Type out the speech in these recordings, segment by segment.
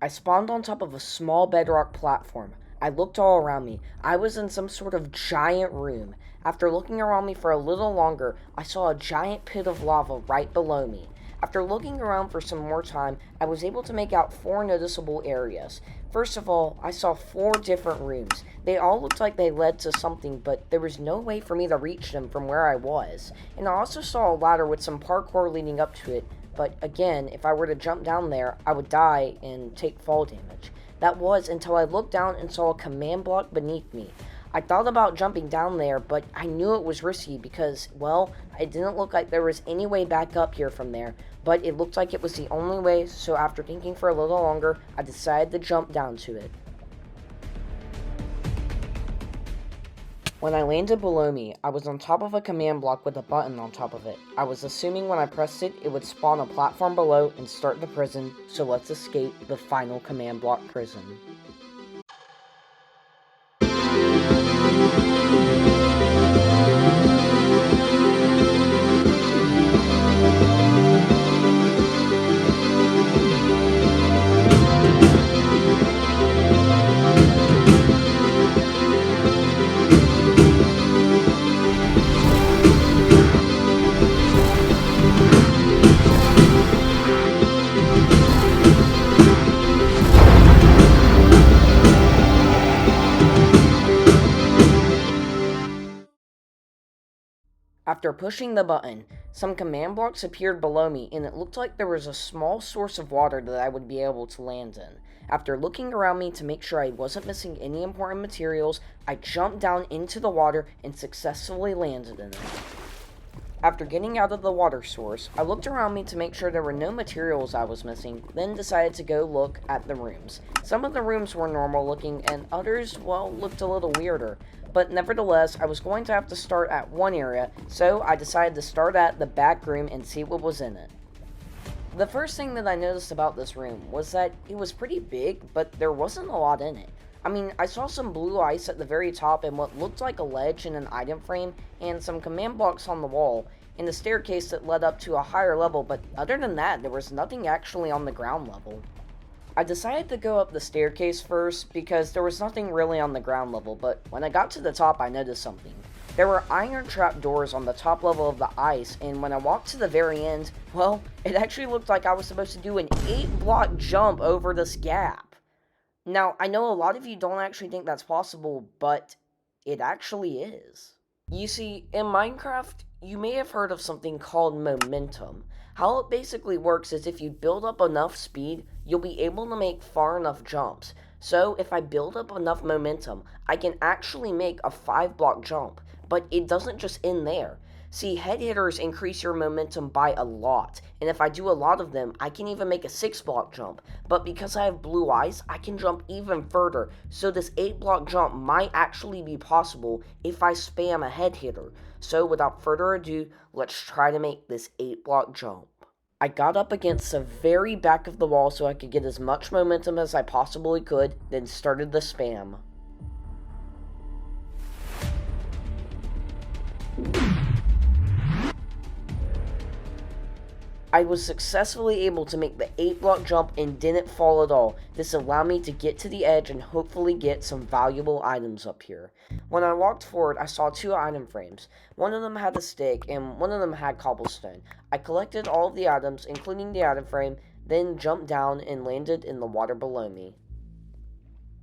I spawned on top of a small bedrock platform. I looked all around me. I was in some sort of giant room. After looking around me for a little longer, I saw a giant pit of lava right below me. After looking around for some more time, I was able to make out four noticeable areas. First of all, I saw four different rooms. They all looked like they led to something, but there was no way for me to reach them from where I was. And I also saw a ladder with some parkour leading up to it, but again, if I were to jump down there, I would die and take fall damage. That was until I looked down and saw a command block beneath me. I thought about jumping down there, but I knew it was risky because, well, it didn't look like there was any way back up here from there, but it looked like it was the only way, so after thinking for a little longer, I decided to jump down to it. When I landed below me, I was on top of a command block with a button on top of it. I was assuming when I pressed it, it would spawn a platform below and start the prison, so let's escape the final command block prison. After pushing the button, some command blocks appeared below me and it looked like there was a small source of water that I would be able to land in. After looking around me to make sure I wasn't missing any important materials, I jumped down into the water and successfully landed in it. After getting out of the water source, I looked around me to make sure there were no materials I was missing, then decided to go look at the rooms. Some of the rooms were normal looking and others, well, looked a little weirder. But nevertheless, I was going to have to start at one area, so I decided to start at the back room and see what was in it. The first thing that I noticed about this room was that it was pretty big, but there wasn't a lot in it. I mean, I saw some blue ice at the very top and what looked like a ledge and an item frame, and some command blocks on the wall, and a staircase that led up to a higher level, but other than that, there was nothing actually on the ground level. I decided to go up the staircase first because there was nothing really on the ground level, but when I got to the top, I noticed something. There were iron trap doors on the top level of the ice, and when I walked to the very end, well, it actually looked like I was supposed to do an 8-block jump over this gap. Now, I know a lot of you don't actually think that's possible, but it actually is. You see, in Minecraft, you may have heard of something called momentum. How it basically works is if you build up enough speed, you'll be able to make far enough jumps. So if I build up enough momentum, I can actually make a 5-block jump, but it doesn't just end there. See, head hitters increase your momentum by a lot, and if I do a lot of them, I can even make a 6-block jump. But because I have blue eyes, I can jump even further, so this 8-block jump might actually be possible if I spam a head hitter. So without further ado, let's try to make this 8-block jump. I got up against the very back of the wall so I could get as much momentum as I possibly could, then started the spam. I was successfully able to make the 8-block jump and didn't fall at all. This allowed me to get to the edge and hopefully get some valuable items up here. When I walked forward, I saw 2 item frames. One of them had a stick and one of them had cobblestone. I collected all of the items, including the item frame, then jumped down and landed in the water below me.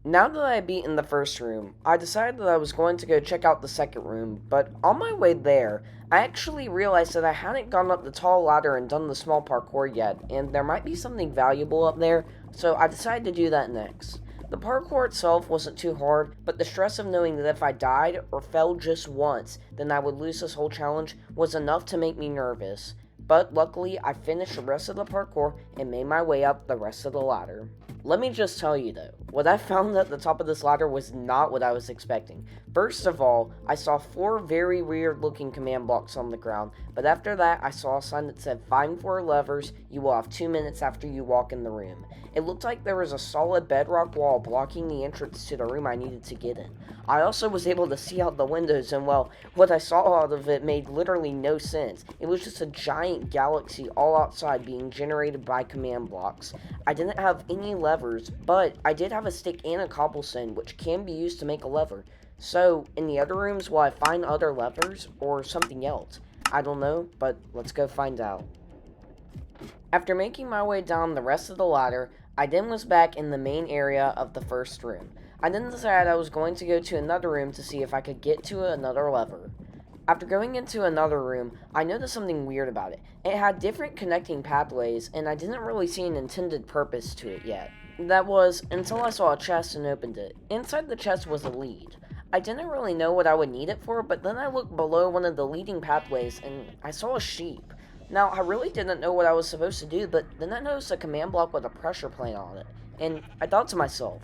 Now that I had beaten the first room, I decided that I was going to go check out the second room, but on my way there, I actually realized that I hadn't gone up the tall ladder and done the small parkour yet, and there might be something valuable up there, so I decided to do that next. The parkour itself wasn't too hard, but the stress of knowing that if I died or fell just once, then I would lose this whole challenge was enough to make me nervous. But luckily, I finished the rest of the parkour and made my way up the rest of the ladder. Let me just tell you though, what I found at the top of this ladder was not what I was expecting. First of all, I saw 4 very weird looking command blocks on the ground, but after that I saw a sign that said find 4 levers, you will have 2 minutes after you walk in the room. It looked like there was a solid bedrock wall blocking the entrance to the room I needed to get in. I also was able to see out the windows and well, what I saw out of it made literally no sense. It was just a giant galaxy all outside being generated by command blocks. I didn't have any levers levers, but I did have a stick and a cobblestone, which can be used to make a lever. So, in the other rooms, will I find other levers or something else? I don't know, but let's go find out. After making my way down the rest of the ladder, I then was back in the main area of the first room. I then decided I was going to go to another room to see if I could get to another lever. After going into another room, I noticed something weird about it. It had different connecting pathways, and I didn't really see an intended purpose to it yet. That was, until I saw a chest and opened it. Inside the chest was a lead. I didn't really know what I would need it for, but then I looked below one of the leading pathways, and I saw a sheep. Now, I really didn't know what I was supposed to do, but then I noticed a command block with a pressure plate on it, and I thought to myself,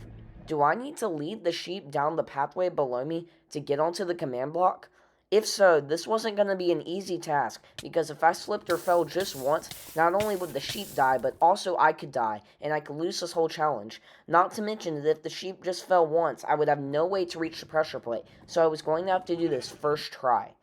do I need to lead the sheep down the pathway below me to get onto the command block? If so, this wasn't going to be an easy task, because if I slipped or fell just once, not only would the sheep die, but also I could die, and I could lose this whole challenge. Not to mention that if the sheep just fell once, I would have no way to reach the pressure plate, so I was going to have to do this first try.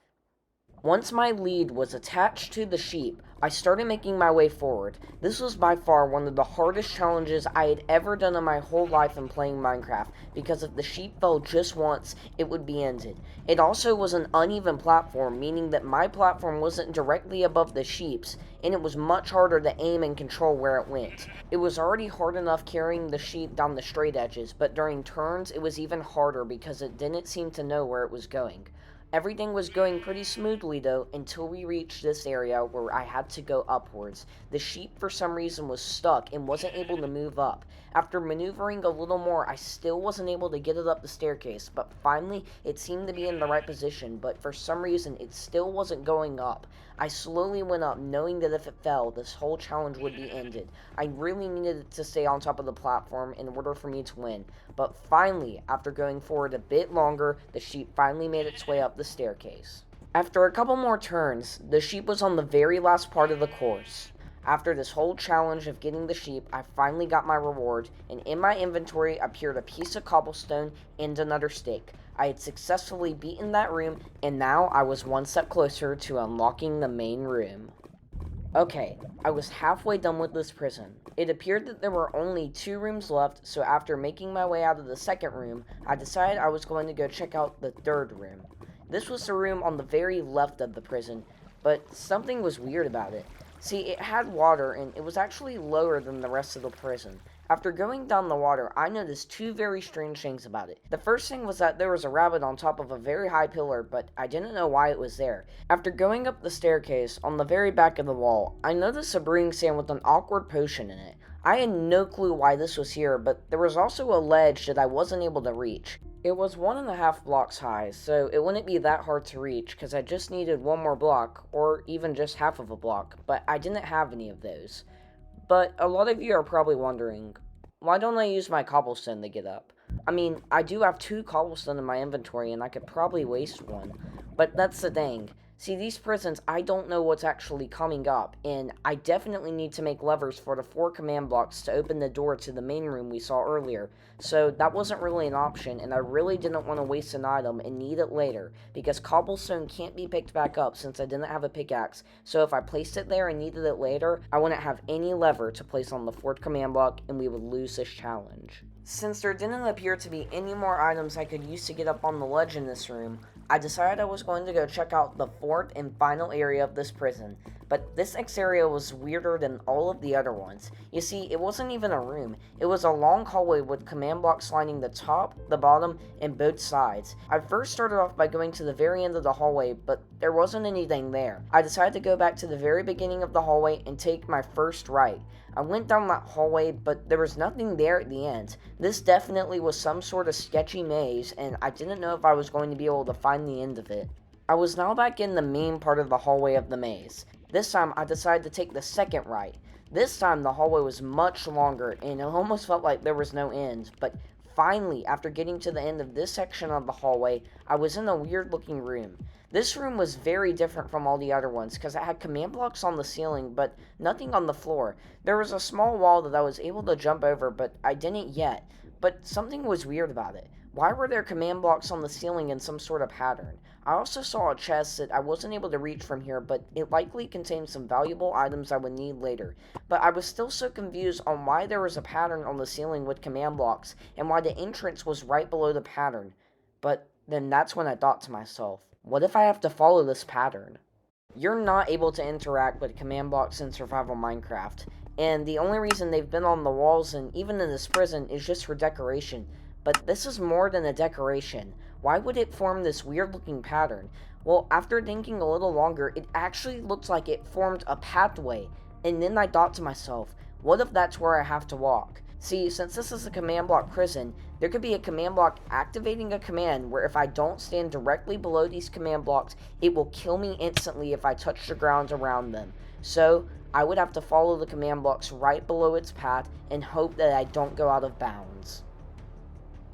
Once my lead was attached to the sheep, I started making my way forward. This was by far one of the hardest challenges I had ever done in my whole life in playing Minecraft, because if the sheep fell just once, it would be ended. It also was an uneven platform, meaning that my platform wasn't directly above the sheep's, and it was much harder to aim and control where it went. It was already hard enough carrying the sheep down the straight edges, but during turns it was even harder because it didn't seem to know where it was going. Everything was going pretty smoothly though until we reached this area where I had to go upwards. The sheep for some reason was stuck and wasn't able to move up. After maneuvering a little more, I still wasn't able to get it up the staircase, but finally it seemed to be in the right position, but for some reason it still wasn't going up. I slowly went up, knowing that if it fell, this whole challenge would be ended. I really needed it to stay on top of the platform in order for me to win. But finally, after going forward a bit longer, the sheep finally made its way up the staircase. After a couple more turns, the sheep was on the very last part of the course. After this whole challenge of getting the sheep, I finally got my reward, and in my inventory appeared a piece of cobblestone and another stick. I had successfully beaten that room, and now I was one step closer to unlocking the main room. Okay, I was halfway done with this prison. It appeared that there were only 2 rooms left, so after making my way out of the second room, I decided I was going to go check out the third room. This was the room on the very left of the prison, but something was weird about it. See, it had water, and it was actually lower than the rest of the prison. After going down the water, I noticed 2 very strange things about it. The first thing was that there was a rabbit on top of a very high pillar, but I didn't know why it was there. After going up the staircase, on the very back of the wall, I noticed a brewing stand with an awkward potion in it. I had no clue why this was here, but there was also a ledge that I wasn't able to reach. It was 1.5 blocks high, so it wouldn't be that hard to reach because I just needed 1 more block, or even just half of a block, but I didn't have any of those. But a lot of you are probably wondering, why don't I use my cobblestone to get up? I mean, I do have 2 cobblestone in my inventory and I could probably waste 1, but that's the thing. See, these prisons, I don't know what's actually coming up, and I definitely need to make levers for the 4 command blocks to open the door to the main room we saw earlier, so that wasn't really an option, and I really didn't want to waste an item and need it later, because cobblestone can't be picked back up since I didn't have a pickaxe, so if I placed it there and needed it later, I wouldn't have any lever to place on the 4th command block, and we would lose this challenge. Since there didn't appear to be any more items I could use to get up on the ledge in this room, I decided I was going to go check out the 4th and final area of this prison, but this next area was weirder than all of the other ones. You see, it wasn't even a room. It was a long hallway with command blocks lining the top, the bottom, and both sides. I first started off by going to the very end of the hallway, but there wasn't anything there. I decided to go back to the very beginning of the hallway and take my first right. I went down that hallway, but there was nothing there at the end. This definitely was some sort of sketchy maze, and I didn't know if I was going to be able to find the end of it. I was now back in the main part of the hallway of the maze. This time, I decided to take the second right. This time, the hallway was much longer, and it almost felt like there was no end, but finally, after getting to the end of this section of the hallway, I was in a weird-looking room. This room was very different from all the other ones, because it had command blocks on the ceiling, but nothing on the floor. There was a small wall that I was able to jump over, but I didn't yet. but something was weird about it. Why were there command blocks on the ceiling in some sort of pattern? I also saw a chest that I wasn't able to reach from here, but it likely contained some valuable items I would need later. But I was still so confused on why there was a pattern on the ceiling with command blocks, and why the entrance was right below the pattern. But then that's when I thought to myself, what if I have to follow this pattern? You're not able to interact with command blocks in survival Minecraft, and the only reason they've been on the walls and even in this prison is just for decoration. But this is more than a decoration. Why would it form this weird looking pattern? Well, after thinking a little longer, it actually looks like it formed a pathway, and then I thought to myself, what if that's where I have to walk? See, since this is a command block prison, there could be a command block activating a command where if I don't stand directly below these command blocks, it will kill me instantly if I touch the ground around them. So, I would have to follow the command blocks right below its path and hope that I don't go out of bounds.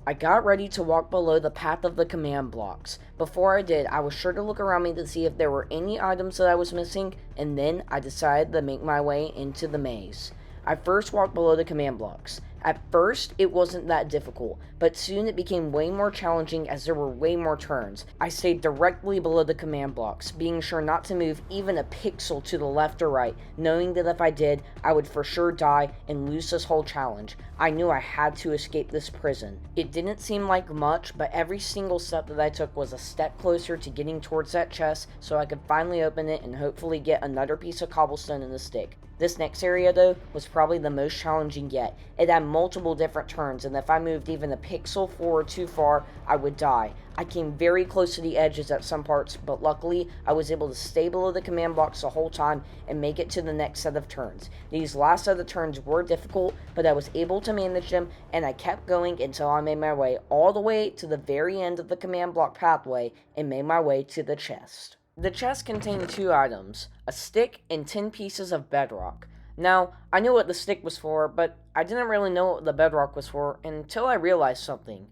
I got ready to walk below the path of the command blocks. Before I did, I was sure to look around me to see if there were any items that I was missing, and then I decided to make my way into the maze. I first walked below the command blocks. At first, it wasn't that difficult, but soon it became way more challenging as there were way more turns. I stayed directly below the command blocks, being sure not to move even a pixel to the left or right, knowing that if I did, I would for sure die and lose this whole challenge. I knew I had to escape this prison. It didn't seem like much, but every single step that I took was a step closer to getting towards that chest so I could finally open it and hopefully get another piece of cobblestone and a stick. This next area, though, was probably the most challenging yet. It had multiple different turns, and if I moved even a pixel forward too far, I would die. I came very close to the edges at some parts, but luckily, I was able to stay below the command blocks the whole time and make it to the next set of turns. These last set of turns were difficult, but I was able to manage them, and I kept going until I made my way all the way to the very end of the command block pathway and made my way to the chest. The chest contained 2 items, a stick and 10 pieces of bedrock. Now, I knew what the stick was for, but I didn't really know what the bedrock was for until I realized something.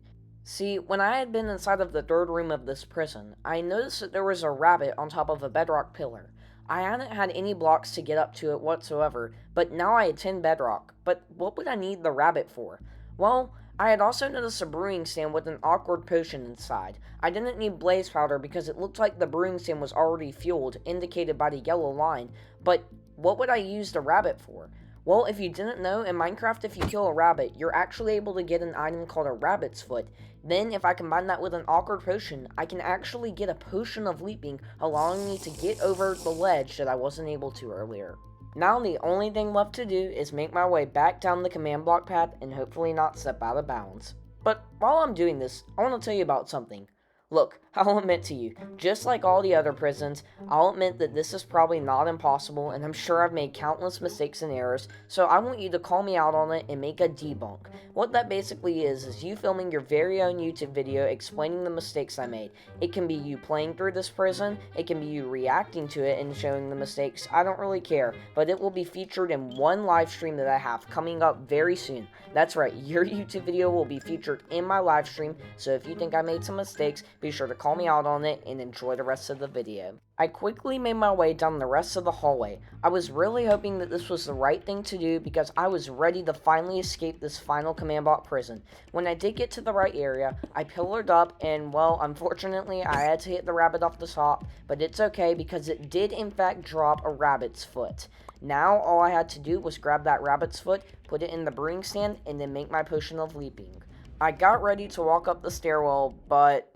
See, when I had been inside of the 3rd room of this prison, I noticed that there was a rabbit on top of a bedrock pillar. I hadn't had any blocks to get up to it whatsoever, but now I had 10 bedrock. But what would I need the rabbit for? Well, I had also noticed a brewing stand with an awkward potion inside. I didn't need blaze powder because it looked like the brewing stand was already fueled, indicated by the yellow line, but what would I use the rabbit for? Well, if you didn't know, in Minecraft if you kill a rabbit, you're actually able to get an item called a rabbit's foot. Then, if I combine that with an awkward potion, I can actually get a potion of leaping, allowing me to get over the ledge that I wasn't able to earlier. Now the only thing left to do is make my way back down the command block path and hopefully not step out of bounds. But while I'm doing this, I want to tell you about something. Look, I'll admit to you, just like all the other prisons, I'll admit that this is probably not impossible, and I'm sure I've made countless mistakes and errors, so I want you to call me out on it and make a debunk. What that basically is you filming your very own YouTube video explaining the mistakes I made. It can be you playing through this prison, it can be you reacting to it and showing the mistakes, I don't really care, but it will be featured in one live stream that I have coming up very soon. That's right, your YouTube video will be featured in my live stream, so if you think I made some mistakes, be sure to call me out on it and enjoy the rest of the video. I quickly made my way down the rest of the hallway. I was really hoping that this was the right thing to do because I was ready to finally escape this final command block prison. When I did get to the right area, I pillared up and, well, unfortunately I had to hit the rabbit off the top, but it's okay because it did in fact drop a rabbit's foot. Now all I had to do was grab that rabbit's foot, put it in the brewing stand, and then make my potion of leaping. I got ready to walk up the stairwell, but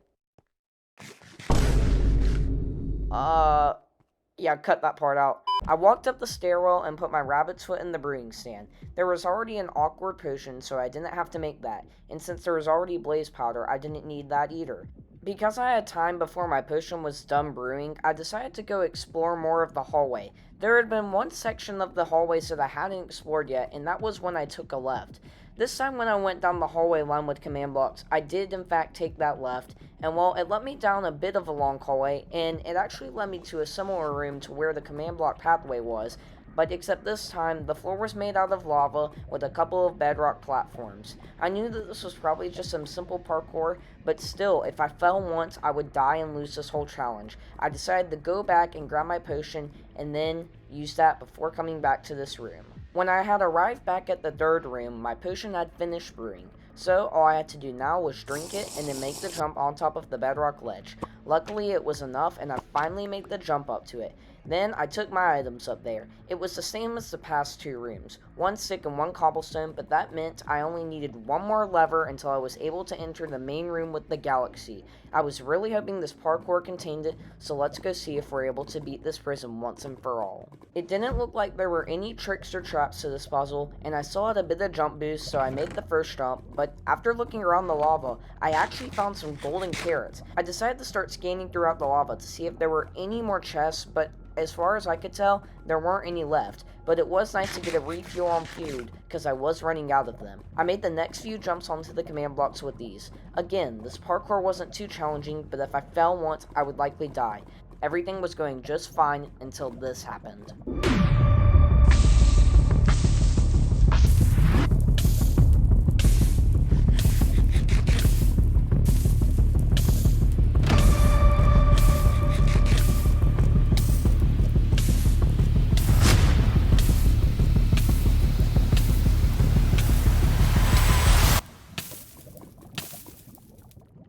yeah, cut that part out. I walked up the stairwell and put my rabbit's foot in the brewing stand. There was already an awkward potion, so I didn't have to make that. And since there was already blaze powder, I didn't need that either. Because I had time before my potion was done brewing, I decided to go explore more of the hallway. There had been one section of the hallways that I hadn't explored yet, and that was when I took a left. This time when I went down the hallway lined with command blocks, I did in fact take that left, and well, it led me down a bit of a long hallway, and it actually led me to a similar room to where the command block pathway was, but except this time, the floor was made out of lava with a couple of bedrock platforms. I knew that this was probably just some simple parkour, but still, if I fell once, I would die and lose this whole challenge. I decided to go back and grab my potion, and then use that before coming back to this room. When I had arrived back at the third room, my potion had finished brewing, so all I had to do now was drink it and then make the jump on top of the bedrock ledge. Luckily it was enough and I finally made the jump up to it. Then I took my items up there. It was the same as the past two rooms, one stick and one cobblestone, but that meant I only needed one more lever until I was able to enter the main room with the Aliaksei. I was really hoping this parkour contained it, so let's go see if we're able to beat this prison once and for all. It didn't look like there were any tricks or traps to this puzzle, and I still had a bit of jump boost, so I made the first jump, but after looking around the lava, I actually found some golden carrots. I decided to start scanning throughout the lava to see if there were any more chests, but as far as I could tell, there weren't any left, but it was nice to get a refuel on food, because I was running out of them. I made the next few jumps onto the command blocks with these. Again, this parkour wasn't too challenging, but if I fell once, I would likely die. Everything was going just fine until this happened.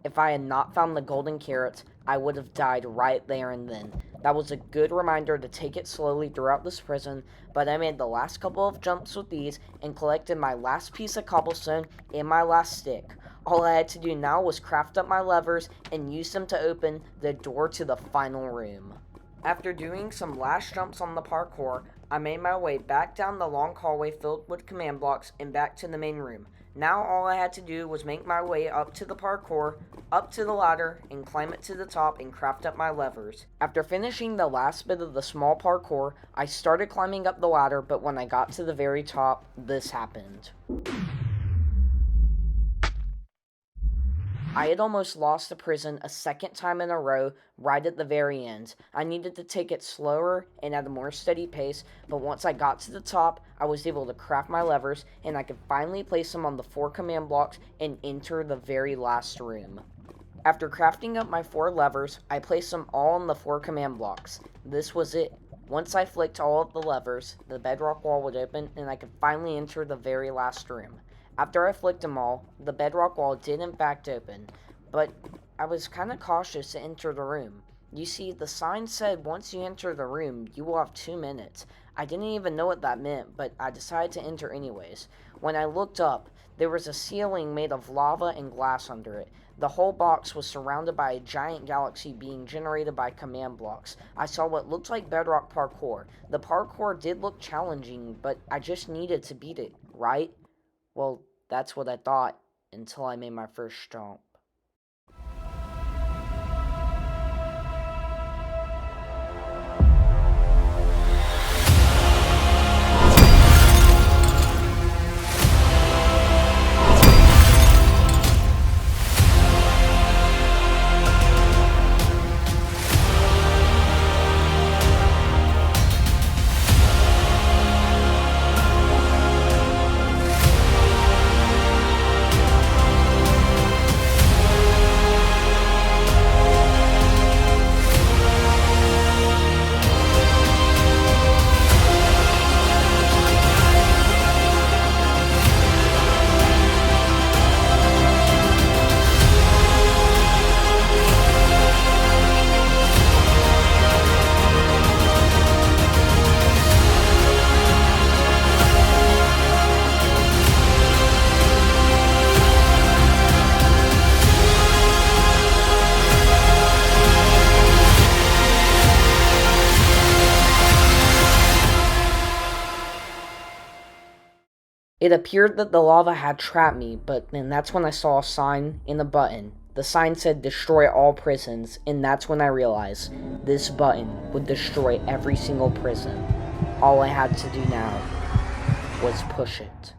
If I had not found the golden carrots, I would have died right there and then. That was a good reminder to take it slowly throughout this prison, but I made the last couple of jumps with these and collected my last piece of cobblestone and my last stick. All I had to do now was craft up my levers and use them to open the door to the final room. After doing some last jumps on the parkour, I made my way back down the long hallway filled with command blocks and back to the main room. Now all I had to do was make my way up to the parkour, up to the ladder, and climb it to the top and craft up my levers. After finishing the last bit of the small parkour, I started climbing up the ladder, but when I got to the very top, this happened. I had almost lost the prison a second time in a row, right at the very end. I needed to take it slower and at a more steady pace, but once I got to the top, I was able to craft my levers, and I could finally place them on the 4 command blocks and enter the very last room. After crafting up my 4 levers, I placed them all on the 4 command blocks. This was it. Once I flicked all of the levers, the bedrock wall would open, and I could finally enter the very last room. After I flicked them all, the bedrock wall did in fact open, but I was kind of cautious to enter the room. You see, the sign said once you enter the room, you will have 2 minutes. I didn't even know what that meant, but I decided to enter anyways. When I looked up, there was a ceiling made of lava and glass under it. The whole box was surrounded by a giant galaxy being generated by command blocks. I saw what looked like bedrock parkour. The parkour did look challenging, but I just needed to beat it, right? Well, that's what I thought, until I made my first jump. It appeared that the lava had trapped me, but then that's when I saw a sign and a button. The sign said destroy all prisons, and that's when I realized this button would destroy every single prison. All I had to do now was push it.